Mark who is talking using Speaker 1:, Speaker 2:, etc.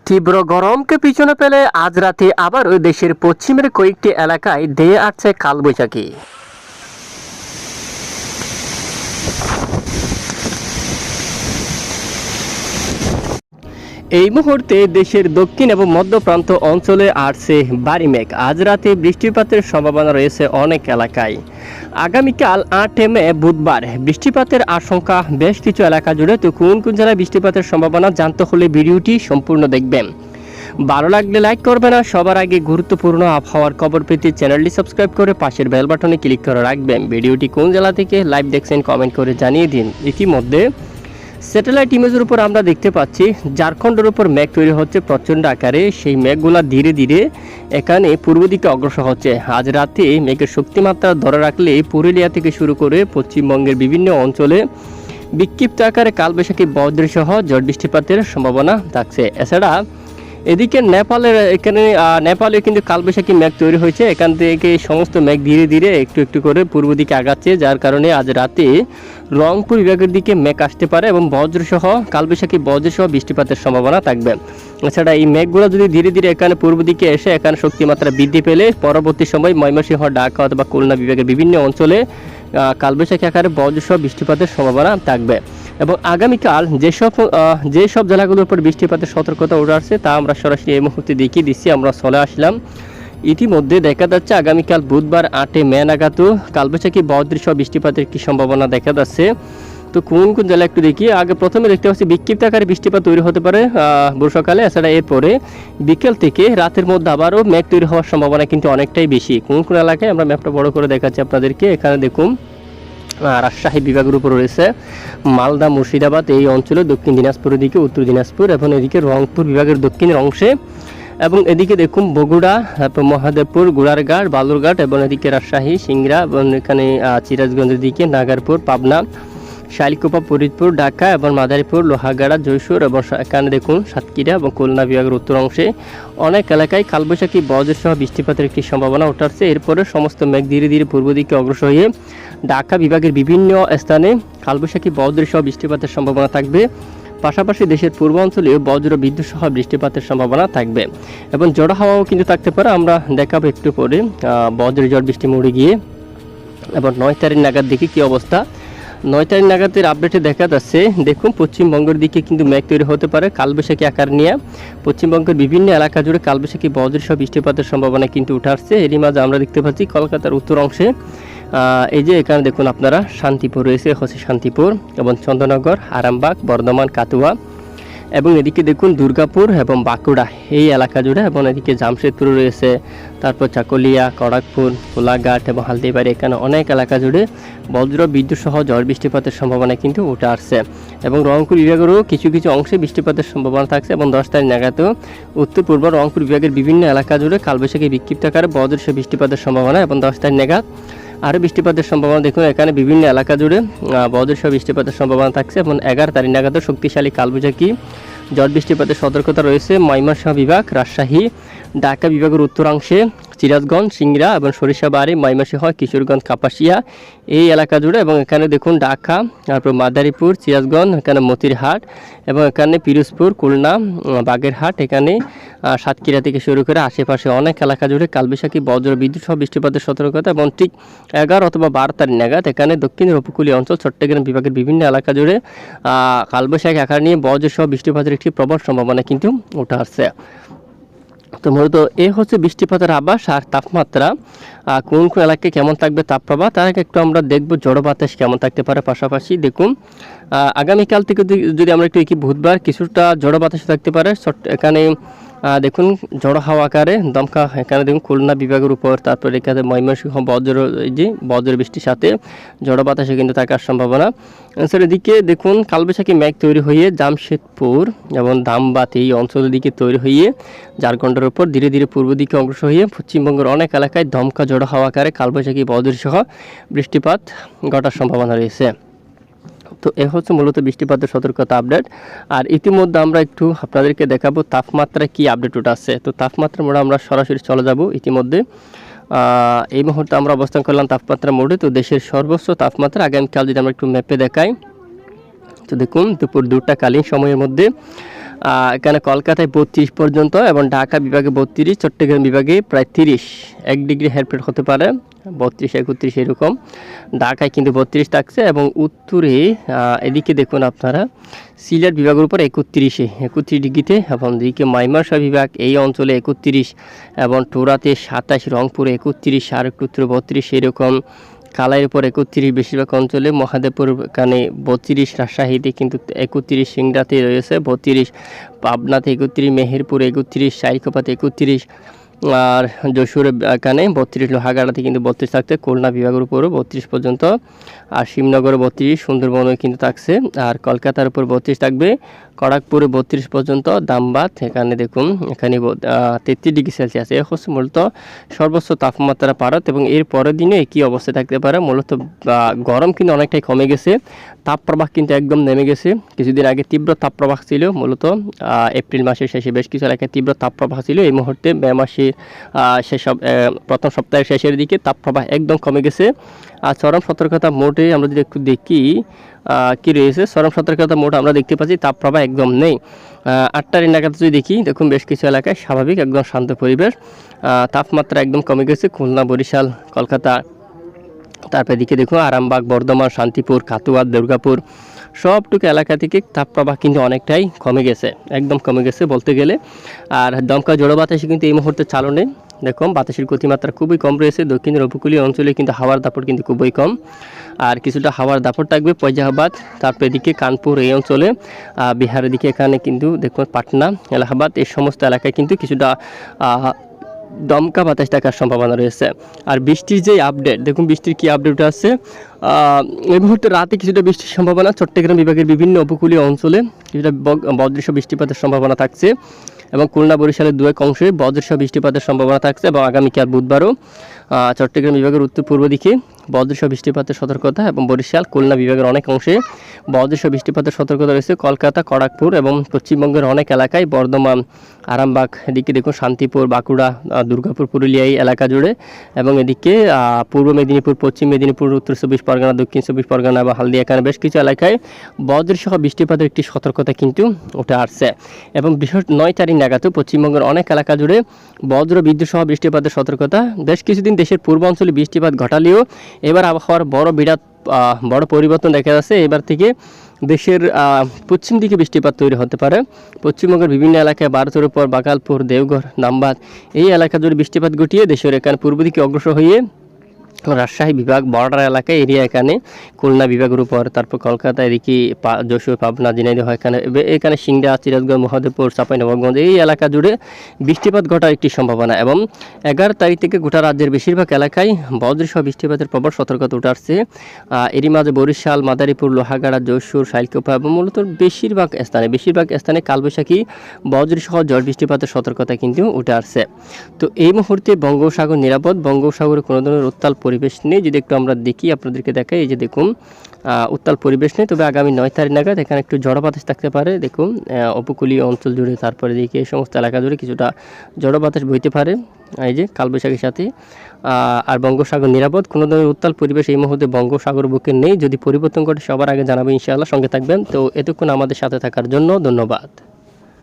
Speaker 1: তীব্র গরমকে পিছনে ফেলে আজ রাতে আবারও দেশের পশ্চিমের কয়েকটি এলাকায় ধেয়ে আসছে কালবৈশাখী। এই মুহূর্তে দেশের দক্ষিণ এবং মধ্য প্রান্ত অঞ্চলে আসছে ভারী মেঘ। আজ রাতে বৃষ্টিপাতের সম্ভাবনা রয়েছে অনেক এলাকায়। আগামীকাল 8 মে বুধবার বৃষ্টিপাতের আশঙ্কা বেশ কিছু এলাকা জুড়ে। তো কোন কোন জেলায় বৃষ্টিপাতের সম্ভাবনা জানতে হলে ভিডিওটি সম্পূর্ণ দেখবেন। ভালো লাগলে লাইক করবেন, আর সবার আগে গুরুত্বপূর্ণ আবহাওয়ার খবর পেতে চ্যানেলটি সাবস্ক্রাইব করে পাশের বেল বাটনে ক্লিক করে রাখবেন। ভিডিওটি কোন জেলা থেকে লাইভ দেখছেন কমেন্ট করে জানিয়ে দিন। ইতিমধ্যে স্যাটেলাইট ইমেজের উপর আমরা দেখতে পাচ্ছি ঝাড়খণ্ডের উপর মেঘ তৈরি হচ্ছে প্রচণ্ড আকারে। সেই মেঘগুলা ধীরে ধীরে এখানে পূর্ব দিকে অগ্রসর হচ্ছে। আজ রাতে মেঘের শক্তিমাত্রা ধরে রাখলে পুরুলিয়া থেকে শুরু করে পশ্চিমবঙ্গের বিভিন্ন অঞ্চলে বিক্ষিপ্ত আকারে কালবৈশাখী বজ্রসহ ঝড় বৃষ্টিপাতের সম্ভাবনা থাকছে। এছাড়া এদিকে নেপালে কিন্তু কালবৈশাখী মেঘ তৈরি হয়েছে। এখান থেকে সমস্ত মেঘ ধীরে ধীরে একটু একটু করে পূর্ব দিকে আগাচ্ছে, যার কারণে আজ রাতে রংপুর বিভাগের দিকে মেঘ আসতে পারে এবং কালবৈশাখী বজ্রসহ বৃষ্টিপাতের সম্ভাবনা থাকবে। এছাড়া এই মেঘগুলো যদি ধীরে ধীরে এখানে পূর্ব দিকে এসে এখানে শক্তিমাত্রা বৃদ্ধি পেলে পরবর্তী সময় ময়মনসিংহ, ঢাকা অথবা খুলনা বিভাগের বিভিন্ন অঞ্চলে কালবৈশাখী আকারে বজ্রসহ বৃষ্টিপাতের সম্ভাবনা থাকবে। এবং আগামীকাল যেসব জেলাগুলোর উপর বৃষ্টিপাতের সতর্কতা উঠে আসছে তা আমরা সরাসরি এই মুহূর্তে দেখিয়ে দিচ্ছি। আমরা চলে আসলাম। ইতিমধ্যে দেখা যাচ্ছে আগামীকাল বুধবার 8 মে নাগাদ কালবৈশাখী বজ্রসহ বৃষ্টিপাতের কি সম্ভাবনা দেখা যাচ্ছে। তো কোন কোন জেলা একটু দেখি। আগে প্রথমে দেখতে পাচ্ছি বিক্ষিপ্ত আকারে বৃষ্টিপাত তৈরি হতে পারে ভোর সকালে। এছাড়া এরপরে বিকেল থেকে রাতের মধ্যে আবারও মেঘ তৈরি হওয়ার সম্ভাবনা কিন্তু অনেকটাই বেশি। কোন কোন এলাকায় আমরা ম্যাপটা বড় করে দেখাচ্ছি আপনাদেরকে। এখানে দেখুন রাজশাহী বিভাগের উপর রয়েছে মালদা, মুর্শিদাবাদ এই অঞ্চলে, দক্ষিণ দিনাজপুরের দিকে, উত্তর দিনাজপুর এবং এদিকে রংপুর বিভাগের দক্ষিণের অংশে, এবং এদিকে দেখুন বগুড়া, মহাদেবপুর, গোড়ারঘাট, বালুরঘাট এবং এদিকে রাজশাহী, সিংড়া এবং এখানে সিরাজগঞ্জের দিকে নাগারপুর, পাবনা, শাইলকুপা, ফরিদপুর, ঢাকা এবং মাদারীপুর, লোহাগাড়া, জয়সুর এবং এখানে দেখুন সাতক্ষীরা এবং খুলনা বিভাগের উত্তর অংশে অনেক এলাকায় কালবৈশাখী বজ্রসহ বৃষ্টিপাতের একটি সম্ভাবনা উঠাচ্ছে। এরপরে সমস্ত মেঘ ধীরে ধীরে পূর্ব দিকে অগ্রসর হয়ে ঢাকা বিভাগের বিভিন্ন স্থানে কালবৈশাখী বজ্রসহ বৃষ্টিপাতের সম্ভাবনা থাকবে। পাশাপাশি দেশের পূর্ব অঞ্চলেও বজ্র বিদ্যুৎ সহ বৃষ্টিপাতের সম্ভাবনা থাকবে এবং ঝড়ো হাওয়াও কিন্তু থাকতে পারে। আমরা দেখাবো একটু পরে বজ্র ঝড় বৃষ্টি মরে গিয়ে। এবং 9 তারিখ নাগাদ দেখি কী অবস্থা। 9 তারিখ নাগাদের আপডেটে দেখা যাচ্ছে দেখুন পশ্চিমবঙ্গের দিকে কিন্তু মেঘ তৈরি হতে পারে কালবৈশাখী আকার নিয়ে। পশ্চিমবঙ্গের বিভিন্ন এলাকা জুড়ে কালবৈশাখী বজ্রসহ বৃষ্টিপাতের সম্ভাবনা কিন্তু উঠে আসছে। এরই মাঝে আমরা দেখতে পাচ্ছি কলকাতার উত্তর অংশে এই যে এখানে দেখুন আপনারা শান্তিপুর রয়েছে, শান্তিপুর এবং চন্দ্রনগর, আরামবাগ, বর্ধমান, কাতুয়া এবং এদিকে দেখুন দুর্গাপুর এবং বাঁকুড়া এই এলাকা জুড়ে, এবং এদিকে জামশেদপুর রয়েছে, তারপর চাকুলিয়া, খড়গপুর, কোলাঘাট এবং হালদিবাড়ি, এখানে অনেক এলাকা জুড়ে বজ্র বিদ্যুৎ সহ ঝড় বৃষ্টিপাতের সম্ভাবনা কিন্তু উঠে আসছে। এবং রংপুর বিভাগেরও কিছু কিছু অংশে বৃষ্টিপাতের সম্ভাবনা থাকছে। এবং 10 তারিখ নাগাদও উত্তর পূর্ব রংপুর বিভাগের বিভিন্ন এলাকা জুড়ে কালবৈশাখী বিক্ষিপ্ত আকারে বজ্রসহ বৃষ্টিপাতের সম্ভাবনা। এবং 10 তারিখ নাগাদ আরও বৃষ্টিপাতের সম্ভাবনা দেখুন এখানে বিভিন্ন এলাকা জুড়ে বজ্রসহ বৃষ্টিপাতের সম্ভাবনা থাকছে। এবং 11 তারিখ নাগাদও শক্তিশালী কালবৈশাখী ঝড় বৃষ্টিপাতের সতর্কতা রয়েছে ময়মনসিংহ বিভাগ, রাজশাহী, ঢাকা বিভাগের উত্তরাংশে, সিরাজগঞ্জ, সিংড়া এবং সরিষাবাড়ি, ময়মনসিংহ, কিশোরগঞ্জ, কাপাসিয়া এই এলাকা জুড়ে। এবং এখানে দেখুন ঢাকা, তারপর মাদারীপুর, সিরাজগঞ্জ, এখানে মতিরহাট এবং এখানে পিরোজপুর, খুলনা, বাগেরহাট, এখানে সাতক্ষীরা থেকে শুরু করে আশেপাশে অনেক এলাকা জুড়ে কালবৈশাখী বজ্র বিদ্যুৎ সহ বৃষ্টিপাতের সতর্কতা। এবং ঠিক 11 অথবা 12 তারিখ নাগাদ এখানে দক্ষিণের উপকূলীয় অঞ্চল, চট্টগ্রাম বিভাগের বিভিন্ন এলাকা জুড়ে কালবৈশাখী আকার নিয়ে বজ্রসহ বৃষ্টিপাতের একটি প্রবল সম্ভাবনা কিন্তু উঠে আসছে। তো মূলত এই হচ্ছে বৃষ্টিপাতের আভাস আর তাপমাত্রা কোন কোন এলাকায় কেমন থাকবে তাপপ্রবাহ, তার আগে একটু আমরা দেখব জড়ো বাতাস কেমন থাকতে পারে। পাশাপাশি দেখুন আগামীকাল থেকে যদি আমরা একটু বুধবার কিছুটা জড়ো বাতাস থাকতে পারে। এখানে দেখুন জড়ো হাওয়া আকারে দমকা, এখানে দেখুন খুলনা বিভাগের উপর, তারপর এখানে ময়মনসিংহ বজ্র বৃষ্টির সাথে জড়ো বাতাসে কিন্তু থাকার সম্ভাবনা। স্যার এদিকে দেখুন কালবৈশাখী মেঘ তৈরি হয়ে জামশেদপুর এবং ধামবাদ এই অঞ্চলের দিকে তৈরি হয়ে ঝাড়খণ্ডের উপর ধীরে ধীরে পূর্ব দিকে অগ্রসর হয়ে পশ্চিমবঙ্গের অনেক এলাকায় দমকা জড়ো হাওয়া আকারে কালবৈশাখী বজ্রসহ বৃষ্টিপাত ঘটার সম্ভাবনা রয়েছে। তো এ হচ্ছে মূলত বৃষ্টিপাতের সতর্কতা আপডেট। আর ইতিমধ্যে আমরা একটু আপনাদেরকে দেখাবো তাপমাত্রা কি আপডেট ওটা আছে। তো তাপমাত্রা মোড়ে আমরা সরাসরি চলে যাব। ইতিমধ্যে এই মুহূর্তে আমরা অবস্থান করলাম তাপমাত্রা মোড়ে। তো দেশের সর্বোচ্চ তাপমাত্রা আগামীকাল যদি আমরা একটু ম্যাপে দেখাই, তো দেখুন দুপুর 2টা কালীন সময়ের মধ্যে এখানে কলকাতায় 32 পর্যন্ত এবং ঢাকা বিভাগে 32, চট্টগ্রাম বিভাগে প্রায় 30, 1 ডিগ্রি হেরফের হতে পারে, 32 31 এরকম। ঢাকায় কিন্তু 32 থাকছে এবং উত্তরে এদিকে দেখুন আপনারা সিলেট বিভাগের উপর 31 ডিগ্রিতে, এবং এদিকে ময়মনসিংহ বিভাগ এই অঞ্চলে 31, এবং টোরাতে 27, রংপুরে 31, আর একটু উত্তরে 32 এরকম। কালাইয়ের উপর 31 বেশিরভাগ অঞ্চলে, মহাদেবপুর এখানে 32, রাজশাহীতে কিন্তু 31, সিংড়াতে রয়েছে 32, পাবনাতে 31, মেহেরপুর 31, সাইকোপাতে 31, আর যশোর এখানে 32, লোহাগাড়াতে কিন্তু 32 থাকছে, খুলনা বিভাগের উপরও 32 পর্যন্ত, আর শিবনগরে 32, সুন্দরবনও কিন্তু থাকছে, আর কলকাতার উপর 32 থাকবে, খড়গপুরে 32 পর্যন্ত, দামবাদ এখানে দেখুন এখানে 33 ডিগ্রি সেলসিয়াস। এ হচ্ছে মূলত সর্বোচ্চ তাপমাত্রা পারত, এবং এর পরের দিনে কী অবস্থা থাকতে পারে, মূলত গরম কিন্তু অনেকটাই কমে গেছে, তাপপ্রবাহ কিন্তু একদম নেমে গেছে। কিছুদিন আগে তীব্র তাপপ্রবাহ ছিল, মূলত এপ্রিল মাসের শেষে বেশ কিছু এলাকায় তীব্র তাপপ্রবাহ ছিল। এই মুহূর্তে মে মাসের প্রথম সপ্তাহের শেষের দিকে তাপপ্রবাহ একদম কমে গেছে। আর চরম সতর্কতা মোডে আমরা যদি একটু দেখি কী রয়েছে, চরম সতর্কতা মোড আমরা দেখতে পাচ্ছি তাপপ্রবাহ একদম নেই। 8টার নাগাদ যদি দেখি, দেখুন বেশ কিছু এলাকায় স্বাভাবিক একদম শান্ত পরিবেশ, তাপমাত্রা একদম কমে গেছে, খুলনা, বরিশাল, কলকাতা, তারপর এদিকে দেখুন আরামবাগ, বর্ধমান, শান্তিপুর, কাতুয়া, দুর্গাপুর সবটুকু এলাকা থেকে তাপপ্রবাহ কিন্তু অনেকটাই কমে গেছে, একদম কমে গেছে বলতে গেলে। আর দমকা জড়ো বাতাসে কিন্তু এই মুহূর্তে চালু নেই। দেখুন বাতাসের গতিমাত্রা খুবই কম রয়েছে, দক্ষিণের উপকূলীয় অঞ্চলে কিন্তু হাওয়ার দাপট কিন্তু খুবই কম, আর কিছুটা হাওয়ার দাপট থাকবে ফৈজাবাদ, তারপর এদিকে কানপুর এই অঞ্চলে, বিহারের দিকে এখানে কিন্তু দেখুন পাটনা, এলাহাবাদ এই সমস্ত এলাকায় কিন্তু কিছুটা দমকা বাতাস থাকার সম্ভাবনা রয়েছে। আর বৃষ্টির যে আপডেট, দেখুন বৃষ্টির কী আপডেট আছে, এই মুহূর্তে রাতে কিছুটা বৃষ্টির সম্ভাবনা, চট্টগ্রাম বিভাগের বিভিন্ন উপকূলীয় অঞ্চলে কিছুটা বজ্রসহ বৃষ্টিপাতের সম্ভাবনা থাকছে, এবং খুলনা, বরিশালের 2-1 অংশে বজ্রসহ বৃষ্টিপাতের সম্ভাবনা থাকছে, এবং আগামীকাল বুধবারও চট্টগ্রাম বিভাগের উত্তর পূর্ব দিকে বজ্রসহ বৃষ্টিপাতের সতর্কতা, এবং বরিশাল, খুলনা বিভাগের অনেক অংশে বজ্রসহ বৃষ্টিপাতের সতর্কতা রয়েছে। কলকাতা, খড়গপুর এবং পশ্চিমবঙ্গের অনেক এলাকায়, বর্ধমান, আরামবাগ, এদিকে দেখুন শান্তিপুর, বাঁকুড়া, দুর্গাপুর, পুরুলিয়া এই এলাকা জুড়ে, এবং এদিকে পূর্ব মেদিনীপুর, পশ্চিম মেদিনীপুর, উত্তর 24 পরগনা, দক্ষিণ 24 পরগনা এবং হালদিয়া, এখানে বেশ কিছু এলাকায় বজ্রসহ বৃষ্টিপাতের একটি সতর্কতা কিন্তু উঠে আসছে। এবং বিশেষ 9 তারিখ নাগাদও পশ্চিমবঙ্গের অনেক এলাকা জুড়ে বজ্র বিদ্যুৎ সহ বৃষ্টিপাতের সতর্কতা। বেশ কিছুদিন দেশের পূর্বাঞ্চলে বৃষ্টিপাত ঘটালেও এবার আবহাওয়ার বড় পরিবর্তন দেখা যাচ্ছে। এবার থেকে দেশের পশ্চিম দিকে বৃষ্টিপাত তৈরি হতে পারে। পশ্চিমবঙ্গের বিভিন্ন এলাকায় বারোচর পর বাগালপুর, দেওঘর, নামবাদ এই এলাকা জুড়ে বৃষ্টিপাত ঘটিয়ে দেশের এখানে পূর্ব দিকে অগ্রসর হয়ে রাজশাহী বিভাগ, বর্ডার এলাকা এরিয়া, এখানে খুলনা বিভাগের উপর, তারপর কলকাতা, এদিকে যশোর, পাবনা, ঝিনাইদহ, এখানে সিংড়া, সিরাজগঞ্জ, মহাদেবপুর, চাঁপাইনবাবগঞ্জ এই এলাকা জুড়ে বৃষ্টিপাত ঘটার একটি সম্ভাবনা। এবং 11 তারিখ থেকে গোটা রাজ্যের বেশিরভাগ এলাকায় বজ্রসহ বৃষ্টিপাতের প্রবল সতর্কতা উঠে আসছে। এরই মাঝে বরিশাল, মাদারীপুর, লোহাগাড়া, যশোর, সাইলকোপা এবং মূলত বেশিরভাগ স্থানে কালবৈশাখী বজ্রসহ ঝড় বৃষ্টিপাতের সতর্কতা কিন্তু উঠে আসছে। তো এই মুহূর্তে বঙ্গোপসাগর নিরাপদ, বঙ্গোপসাগরে কোনো ধরনের উত্তাল পরিবেশ নেই। যদি একটু আমরা দেখি, আপনাদেরকে দেখাই, এই যে দেখুন উত্তাল পরিবেশ নেই, তবে আগামী 9 তারিখ নাগাদ এখানে একটু ঝড়ো বাতাস থাকতে পারে। দেখুন উপকূলীয় অঞ্চল জুড়ে, তারপরে দিকে এই সমস্ত এলাকা জুড়ে কিছুটা ঝড়ো বাতাস বইতে পারে, এই যে কালবৈশাখীর সাথে। আর বঙ্গোপসাগর নিরাপদ, কোনো ধরনের উত্তাল পরিবেশ এই মুহূর্তে বঙ্গোপসাগর বুকে নেই। যদি পরিবর্তন ঘটে সবার আগে জানাবো ইনশাআল্লাহ, সঙ্গে থাকবেন। তো এতক্ষণ আমাদের সাথে থাকার জন্য ধন্যবাদ।